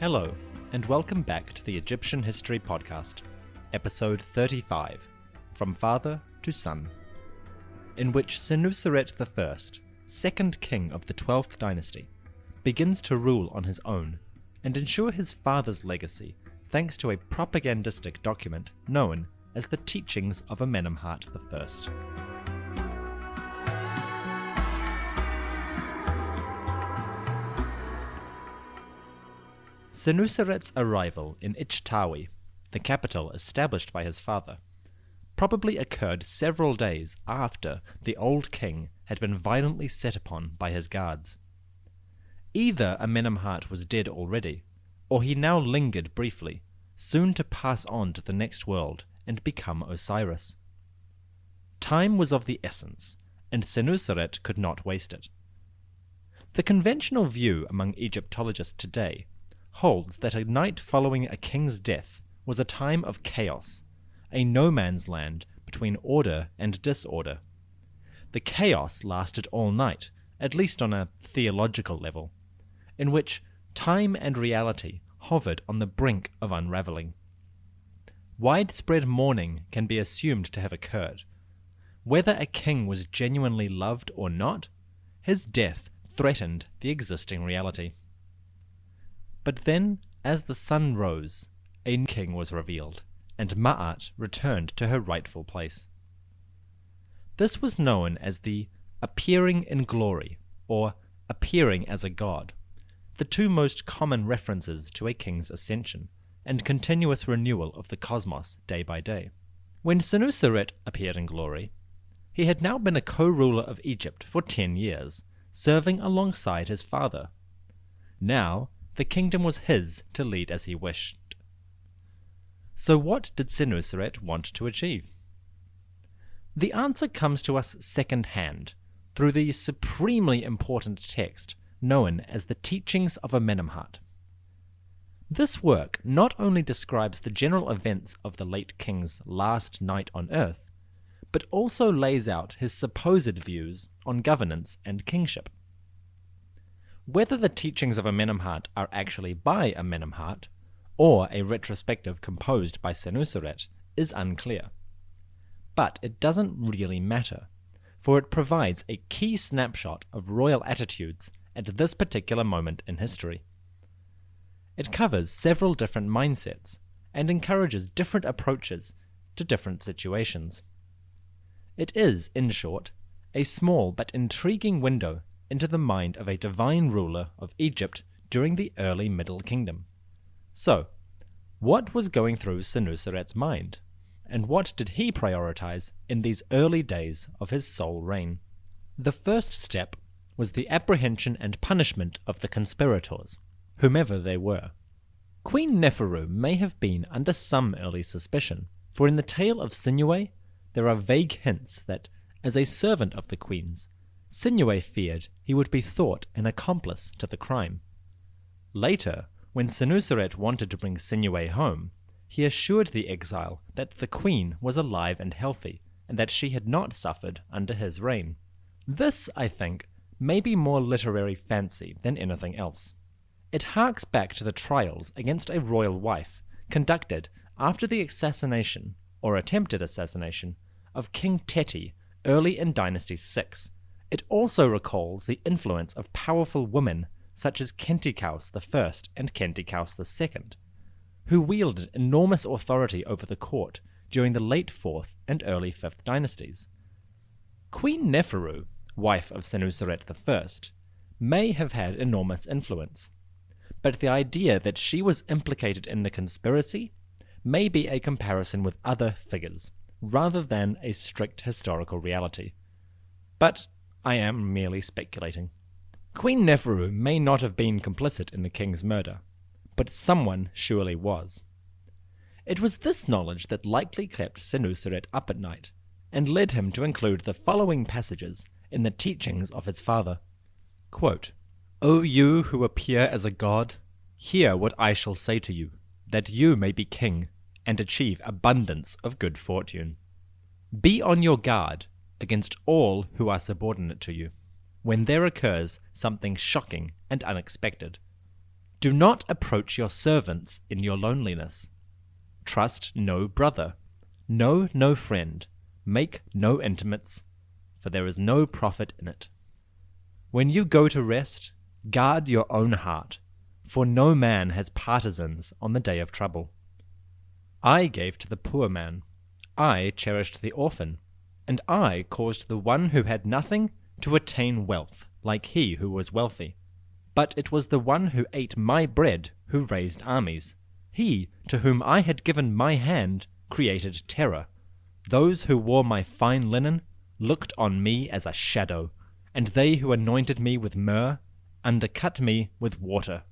Hello, and welcome back to the Egyptian History Podcast, episode 35, From Father to Son, in which Senuseret I, second king of the 12th Dynasty, begins to rule on his own and ensure his father's legacy thanks to a propagandistic document known as the Teachings of Amenemhat I. Senuseret's arrival in Ichtawi, the capital established by his father, probably occurred several days after the old king had been violently set upon by his guards. Either Amenemhat was dead already, or he now lingered briefly, soon to pass on to the next world and become Osiris. Time was of the essence, and Senuseret could not waste it. The conventional view among Egyptologists today holds that a night following a king's death was a time of chaos, a no-man's land between order and disorder. The chaos lasted all night, at least on a theological level, in which time and reality hovered on the brink of unraveling. Widespread mourning can be assumed to have occurred. Whether a king was genuinely loved or not, his death threatened the existing reality. But then, as the sun rose, a new king was revealed, and Ma'at returned to her rightful place. This was known as the appearing in glory, or appearing as a god, the two most common references to a king's ascension and continuous renewal of the cosmos day by day. When Senuseret appeared in glory, he had now been a co-ruler of Egypt for 10 years, serving alongside his father. Now, the kingdom was his to lead as he wished. So what did Senuseret want to achieve? The answer comes to us second-hand, through the supremely important text known as the Teachings of Amenemhat. This work not only describes the general events of the late king's last night on earth, but also lays out his supposed views on governance and kingship. Whether the Teachings of Amenemhat are actually by Amenemhat, or a retrospective composed by Senuseret, is unclear. But it doesn't really matter, for it provides a key snapshot of royal attitudes at this particular moment in history. It covers several different mindsets, and encourages different approaches to different situations. It is, in short, a small but intriguing window into the mind of a divine ruler of Egypt during the early Middle Kingdom. So, what was going through Senuseret's mind, and what did he prioritize in these early days of his sole reign? The first step was the apprehension and punishment of the conspirators, whomever they were. Queen Neferu may have been under some early suspicion, for in the tale of Senuseret there are vague hints that, as a servant of the queen's, Senuseret feared he would be thought an accomplice to the crime. Later, when Senuseret wanted to bring Senuseret home, he assured the exile that the queen was alive and healthy, and that she had not suffered under his reign. This, I think, may be more literary fancy than anything else. It harks back to the trials against a royal wife conducted after the assassination, or attempted assassination, of King Teti early in Dynasty 6. It also recalls the influence of powerful women such as Khentikaus I and Khentikaus II, who wielded enormous authority over the court during the late 4th and early 5th dynasties. Queen Neferu, wife of Senuseret I, may have had enormous influence, but the idea that she was implicated in the conspiracy may be a comparison with other figures, rather than a strict historical reality. But I am merely speculating. Queen Neferu may not have been complicit in the king's murder, but someone surely was. It was this knowledge that likely kept Senuseret up at night, and led him to include the following passages in the teachings of his father. Quote, "O you who appear as a god, hear what I shall say to you, that you may be king, and achieve abundance of good fortune. Be on your guard against all who are subordinate to you, when there occurs something shocking and unexpected. Do not approach your servants in your loneliness. Trust no brother. Know no friend. Make no intimates, for there is no profit in it. When you go to rest, guard your own heart, for no man has partisans on the day of trouble. I gave to the poor man, I cherished the orphan, and I caused the one who had nothing to attain wealth, like he who was wealthy. But it was the one who ate my bread who raised armies. He, to whom I had given my hand, created terror. Those who wore my fine linen looked on me as a shadow, and they who anointed me with myrrh undercut me with water.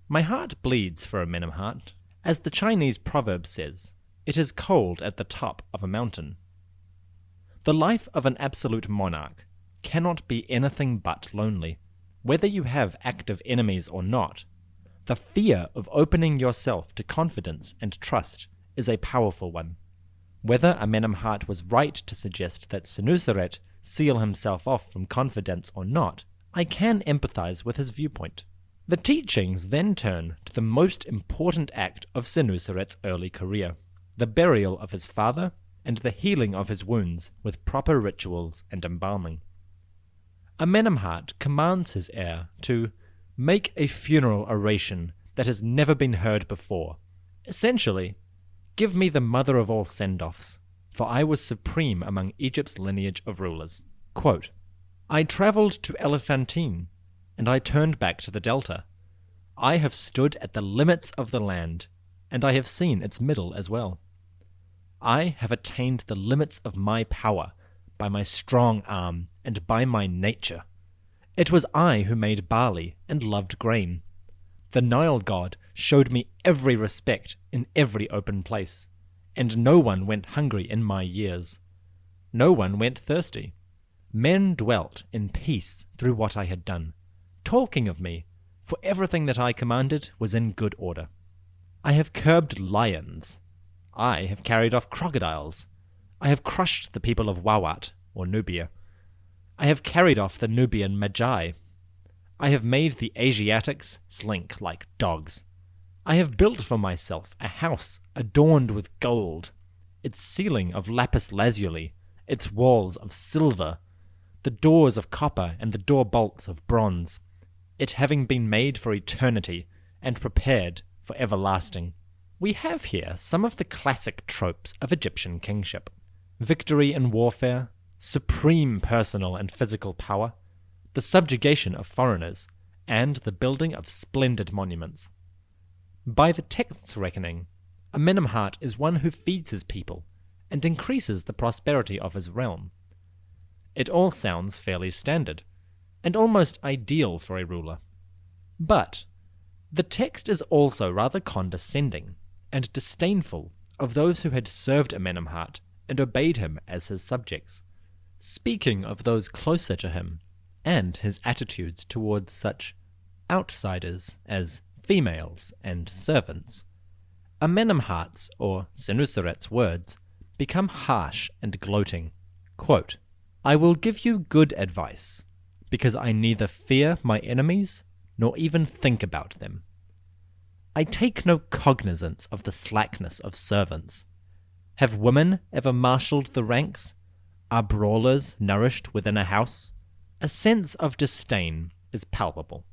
My heart bleeds for Amenemhat. As the Chinese proverb says, it is cold at the top of a mountain. The life of an absolute monarch cannot be anything but lonely. Whether you have active enemies or not, the fear of opening yourself to confidence and trust is a powerful one. Whether Amenemhat was right to suggest that Senuseret seal himself off from confidence or not, I can empathize with his viewpoint. The teachings then turn to the most important act of Senuseret's early career, the burial of his father and the healing of his wounds with proper rituals and embalming. Amenemhat commands his heir to make a funeral oration that has never been heard before. Essentially, give me the mother of all send-offs, for I was supreme among Egypt's lineage of rulers. Quote, I travelled to Elephantine, and I turned back to the delta. I have stood at the limits of the land, and I have seen its middle as well. I have attained the limits of my power by my strong arm and by my nature. It was I who made barley and loved grain. The Nile god showed me every respect in every open place, and no one went hungry in my years. No one went thirsty. Men dwelt in peace through what I had done, talking of me, for everything that I commanded was in good order. I have curbed lions. I have carried off crocodiles. I have crushed the people of Wawat, or Nubia. I have carried off the Nubian Magi. I have made the Asiatics slink like dogs. I have built for myself a house adorned with gold, its ceiling of lapis lazuli, its walls of silver, the doors of copper and the door bolts of bronze, it having been made for eternity and prepared for everlasting. We have here some of the classic tropes of Egyptian kingship: victory in warfare, supreme personal and physical power, the subjugation of foreigners, and the building of splendid monuments. By the text's reckoning, Amenemhat is one who feeds his people and increases the prosperity of his realm. It all sounds fairly standard, and almost ideal for a ruler. But the text is also rather condescending and disdainful of those who had served Amenemhat and obeyed him as his subjects. Speaking of those closer to him, and his attitudes towards such outsiders as females and servants, Amenemhat's or Senuseret's words become harsh and gloating. Quote, I will give you good advice, because I neither fear my enemies nor even think about them. I take no cognizance of the slackness of servants. Have women ever marshalled the ranks? Are brawlers nourished within a house? A sense of disdain is palpable.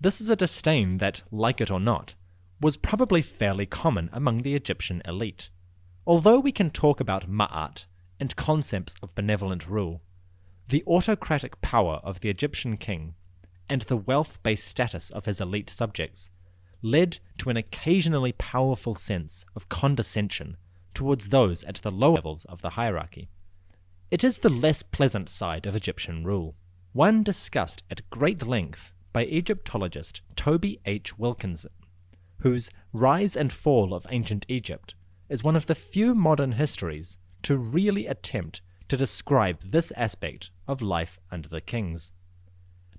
This is a disdain that, like it or not, was probably fairly common among the Egyptian elite. Although we can talk about ma'at and concepts of benevolent rule, the autocratic power of the Egyptian king and the wealth-based status of his elite subjects led to an occasionally powerful sense of condescension towards those at the lower levels of the hierarchy. It is the less pleasant side of Egyptian rule, one discussed at great length by Egyptologist Toby H. Wilkinson, whose Rise and Fall of Ancient Egypt is one of the few modern histories to really attempt to describe this aspect of life under the kings.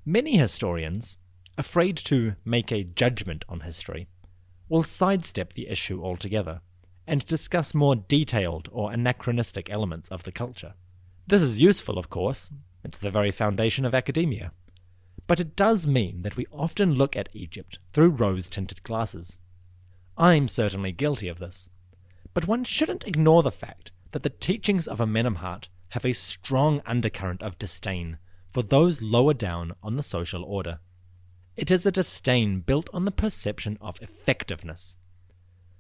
Many historians, afraid to make a judgment on history, will sidestep the issue altogether and discuss more detailed or anachronistic elements of the culture. This is useful, of course. It's the very foundation of academia. but it does mean that we often look at Egypt through rose-tinted glasses. I'm certainly guilty of this. But one shouldn't ignore the fact that the teachings of Amenemhat have a strong undercurrent of disdain for those lower down on the social order. It is a disdain built on the perception of effectiveness.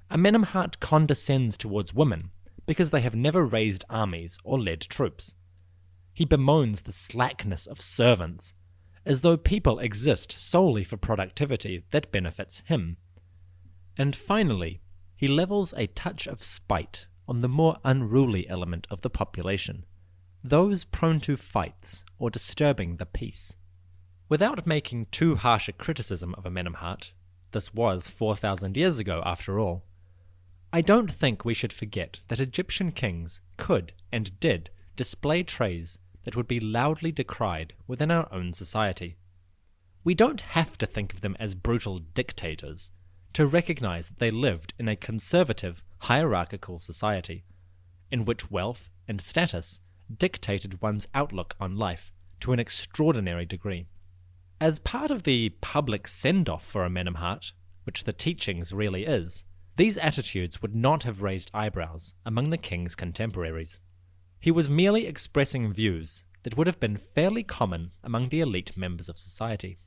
Amenemhat condescends towards women because they have never raised armies or led troops. He bemoans the slackness of servants, as though people exist solely for productivity that benefits him. And finally, he levels a touch of spite on the more unruly element of the population, those prone to fights or disturbing the peace. Without making too harsh a criticism of Amenemhat, this was 4,000 years ago after all, I don't think we should forget that Egyptian kings could and did display traits that would be loudly decried within our own society. We don't have to think of them as brutal dictators to recognize that they lived in a conservative, hierarchical society, in which wealth and status dictated one's outlook on life to an extraordinary degree. As part of the public send-off for Amenemhat, which the Teachings really is, these attitudes would not have raised eyebrows among the king's contemporaries. He was merely expressing views that would have been fairly common among the elite members of society.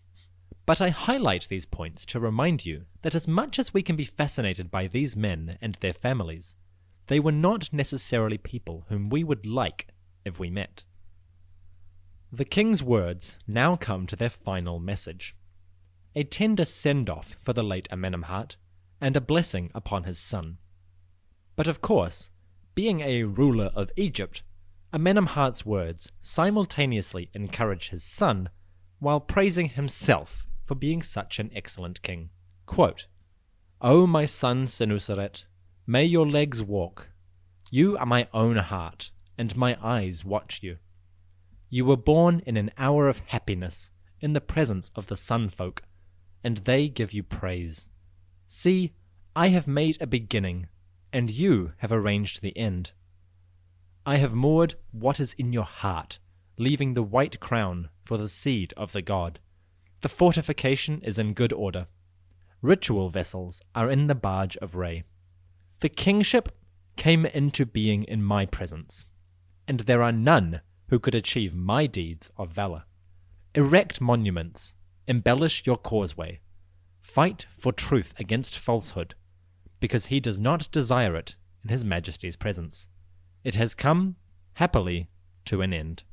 But I highlight these points to remind you that as much as we can be fascinated by these men and their families, they were not necessarily people whom we would like if we met. The king's words now come to their final message, a tender send-off for the late Amenemhat, and a blessing upon his son. But of course, being a ruler of Egypt, Amenemhat's words simultaneously encourage his son while praising himself for being such an excellent king. Quote, "O my son Senuseret, may your legs walk. You are my own heart, and my eyes watch you. You were born in an hour of happiness in the presence of the sun folk, and they give you praise. See, I have made a beginning, and you have arranged the end. I have moored what is in your heart, leaving the white crown for the seed of the god. The fortification is in good order. Ritual vessels are in the barge of Re. The kingship came into being in my presence, and there are none who could achieve my deeds of valor. Erect monuments, embellish your causeway, fight for truth against falsehood, because he does not desire it in his majesty's presence. It has come, happily, to an end."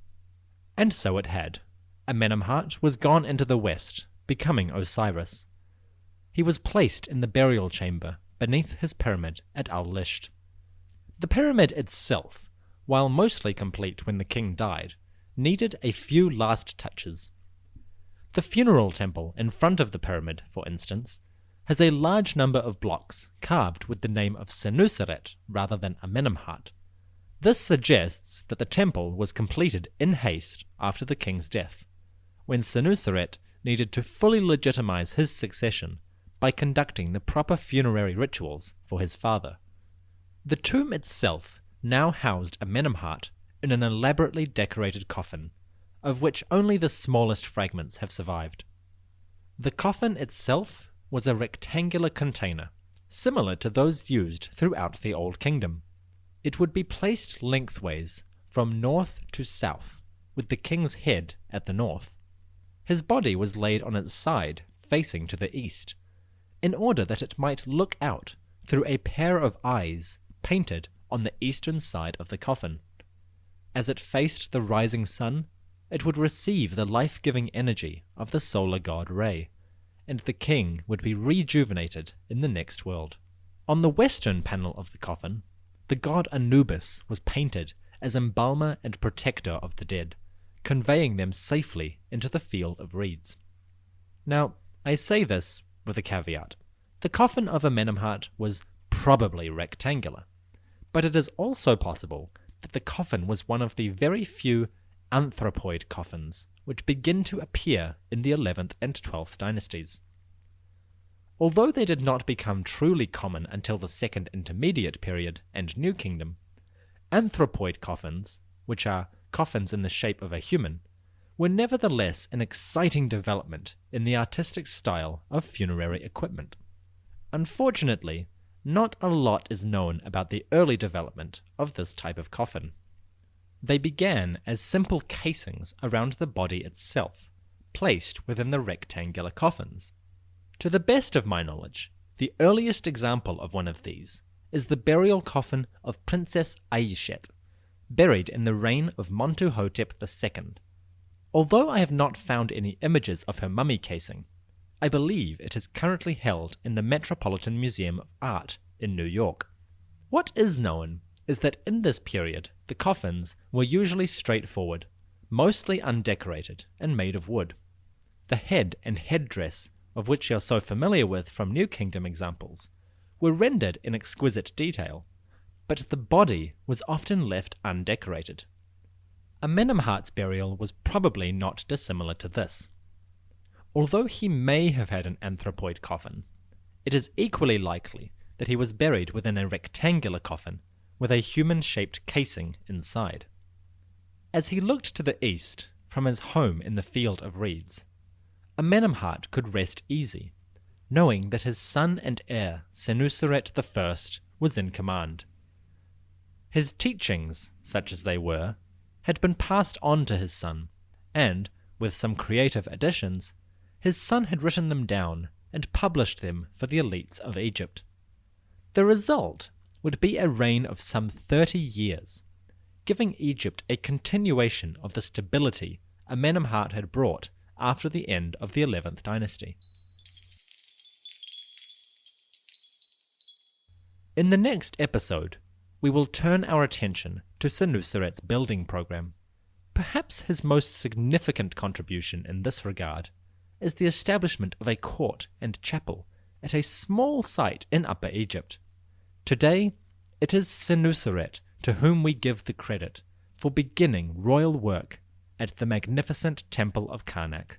And so it had. Amenemhat was gone into the west, becoming Osiris. He was placed in the burial chamber beneath his pyramid at Al-Lisht. The pyramid itself, while mostly complete when the king died, needed a few last touches. The funeral temple in front of the pyramid, for instance, has a large number of blocks carved with the name of Senuseret rather than Amenemhat. This suggests that the temple was completed in haste after the king's death, when Senuseret needed to fully legitimize his succession by conducting the proper funerary rituals for his father. The tomb itself now housed Amenemhat in an elaborately decorated coffin, of which only the smallest fragments have survived. The coffin itself was a rectangular container, similar to those used throughout the Old Kingdom. It would be placed lengthways from north to south, with the king's head at the north. His body was laid on its side, facing to the east, in order that it might look out through a pair of eyes painted on the eastern side of the coffin. As it faced the rising sun, it would receive the life-giving energy of the solar god Re, and the king would be rejuvenated in the next world. On the western panel of the coffin, the god Anubis was painted as embalmer and protector of the dead, conveying them safely into the field of reeds. Now, I say this with a caveat. The coffin of Amenemhat was probably rectangular, but it is also possible that the coffin was one of the very few anthropoid coffins which begin to appear in the 11th and 12th dynasties. Although they did not become truly common until the Second Intermediate Period and New Kingdom, anthropoid coffins, which are coffins in the shape of a human, were nevertheless an exciting development in the artistic style of funerary equipment. Unfortunately, not a lot is known about the early development of this type of coffin. They began as simple casings around the body itself, placed within the rectangular coffins. To the best of my knowledge, the earliest example of one of these is the burial coffin of Princess Aishet, buried in the reign of Montuhotep II. Although I have not found any images of her mummy casing, I believe it is currently held in the Metropolitan Museum of Art in New York. What is known is that in this period the coffins were usually straightforward, mostly undecorated and made of wood. The head and headdress, of which you're so familiar with from New Kingdom examples, were rendered in exquisite detail, but the body was often left undecorated. Amenemhat's burial was probably not dissimilar to this. Although he may have had an anthropoid coffin, it is equally likely that he was buried within a rectangular coffin with a human-shaped casing inside. As he looked to the east from his home in the Field of Reeds, Amenemhat could rest easy, knowing that his son and heir, Senuseret I, was in command. His teachings, such as they were, had been passed on to his son, and, with some creative additions, his son had written them down and published them for the elites of Egypt. The result would be a reign of some 30 years, giving Egypt a continuation of the stability Amenemhat had brought after the end of the 11th dynasty. In the next episode, we will turn our attention to Senuseret's building program. Perhaps his most significant contribution in this regard is the establishment of a court and chapel at a small site in Upper Egypt. Today, it is Senuseret to whom we give the credit for beginning royal work at the magnificent Temple of Karnak.